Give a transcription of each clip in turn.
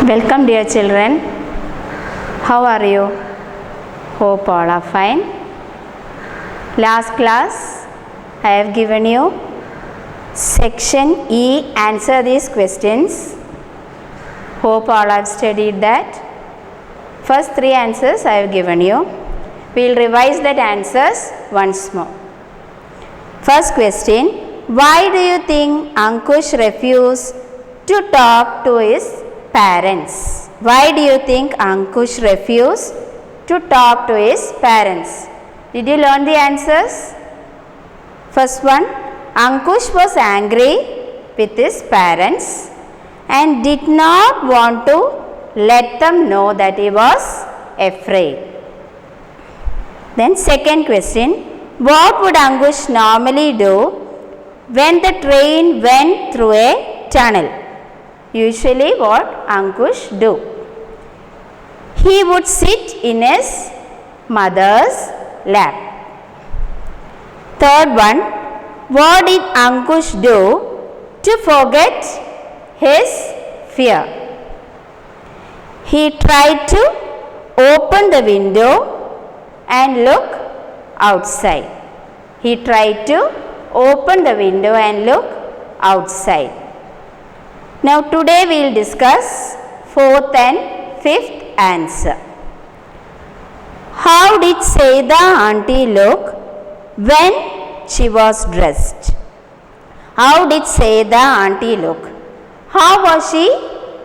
Welcome dear children. How are you? Hope all are fine. Last class I have given you section E, answer these questions. Hope all have studied that. First three answers I have given you. We will revise that answers once more. First question, why do you think Ankush refused to talk to his parents? Why do you think Ankush refused to talk to his parents? Did you learn the answers? First one, Ankush was angry with his parents and did not want to let them know that he was afraid. Then second question, what would Ankush normally do when the train went through a tunnel? Usually what Ankush do? He would sit in his mother's lap. Third one, what did Ankush do to forget his fear? He tried to open the window and look outside. He tried to open the window and look outside. Now today we will discuss fourth and fifth answer. How did Seda auntie look when she was dressed? How did Seda auntie look? How was she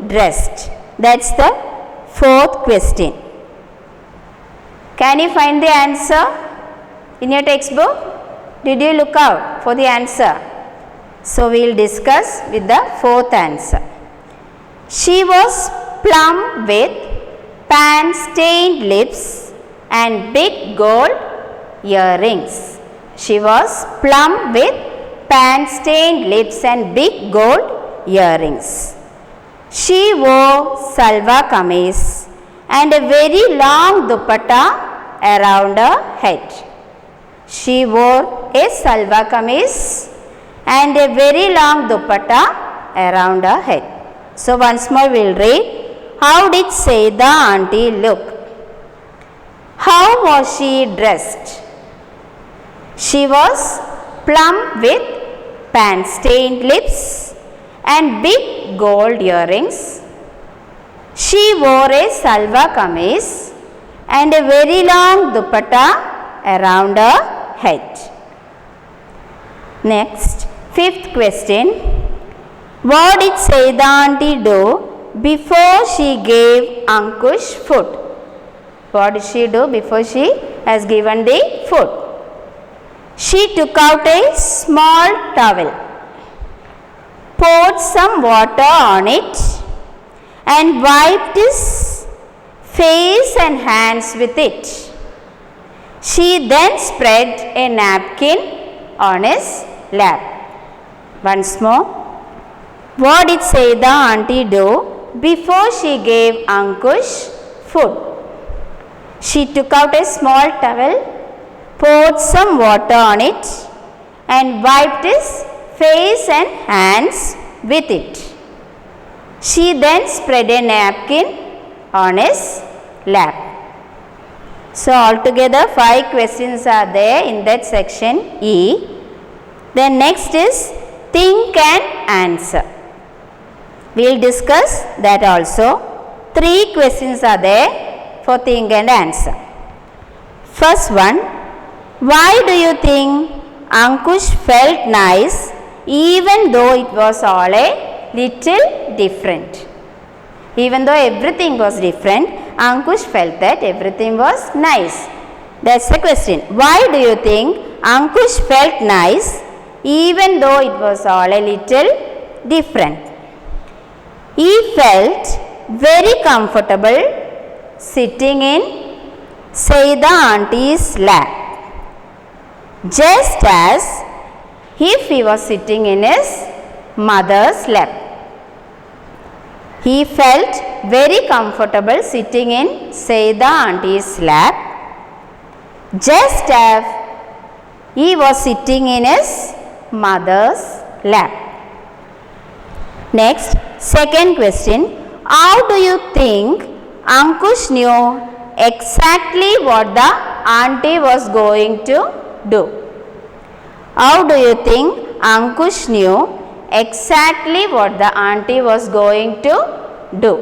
dressed? That's the fourth question. Can you find the answer in your textbook? Did you look out for the answer? So we will discuss with the fourth answer. She was plump with pan-stained lips and big gold earrings. She was plump with pan-stained lips and big gold earrings. She wore salwar kameez and a very long dupatta around her head. She wore a salwar kameez and a very long dupatta around her head. So once more we will read. How did Seda auntie look? How was she dressed? She was plump with pan-stained lips and big gold earrings. She wore a salwar kameez and a very long dupatta around her head. Next, fifth question. What did Seda auntie do before she gave Ankush food? What did she do before she has given the food? She took out a small towel, poured some water on it and wiped his face and hands with it. She then spread a napkin on his lap. Once more. What did Seda auntie do before she gave Ankush food? She took out a small towel, poured some water on it and wiped his face and hands with it. She then spread a napkin on his lap. So altogether 5 questions are there in that section E. Then next is think and answer. We will discuss that also. 3 questions are there for think and answer. First one, why do you think Ankush felt nice even though it was all a little different? Even though everything was different, Ankush felt that everything was nice. That's the question. Why do you think Ankush felt nice even though it was all a little different? He felt very comfortable sitting in Seda auntie's lap, just as if he was sitting in his mother's lap. He felt very comfortable sitting in Seda auntie's lap, just as he was sitting in his mother's lap. Next, second question, how do you think Ankush knew exactly what the auntie was going to do? How do you think Ankush knew exactly what the auntie was going to do?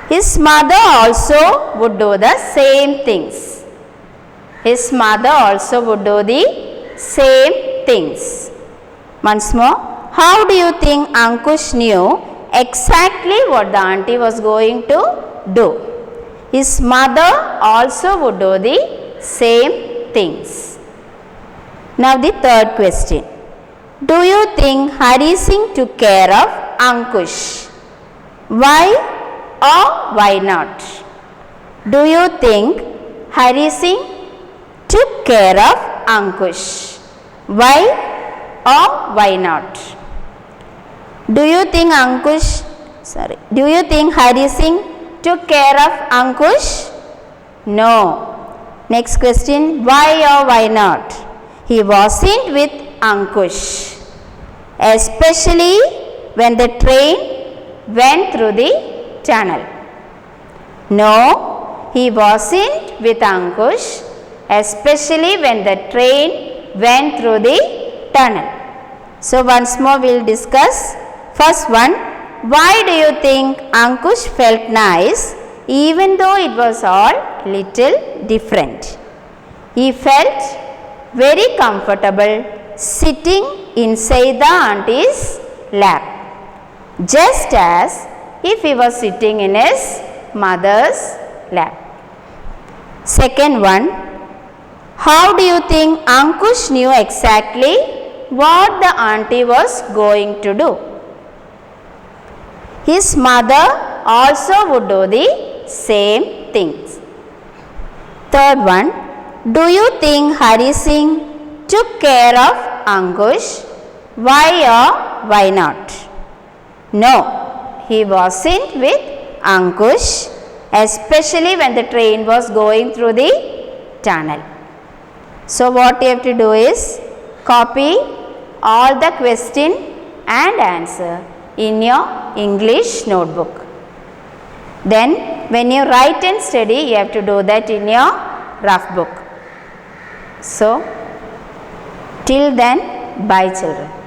His mother also would do the same things. His mother also would do the same things. Once more, how do you think Ankush knew exactly what the auntie was going to do? His mother also would do the same things. Now the third question. Do you think Hari Singh took care of Ankush? Why or why not? Do you think Hari Singh took care of Ankush? Why or why not? Do you think Do you think Hari Singh took care of Ankush? No. Next question. Why or why not? He wasn't with Ankush, especially when the train went through the tunnel. No, he wasn't with Ankush, especially when the train went through the tunnel. So once more we will discuss. First one, why do you think Ankush felt nice even though it was all little different? He felt very comfortable sitting inside the auntie's lap, just as if he was sitting in his mother's lap. Second one, how do you think Ankush knew exactly what the auntie was going to do? His mother also would do the same things. Third one, do you think Hari Singh took care of Ankush? Why or why not? No, he wasn't with Ankush, especially when the train was going through the tunnel. So what you have to do is copy all the question and answer in your English notebook. Then when you write and study, you have to do that in your rough book. So till then, bye children.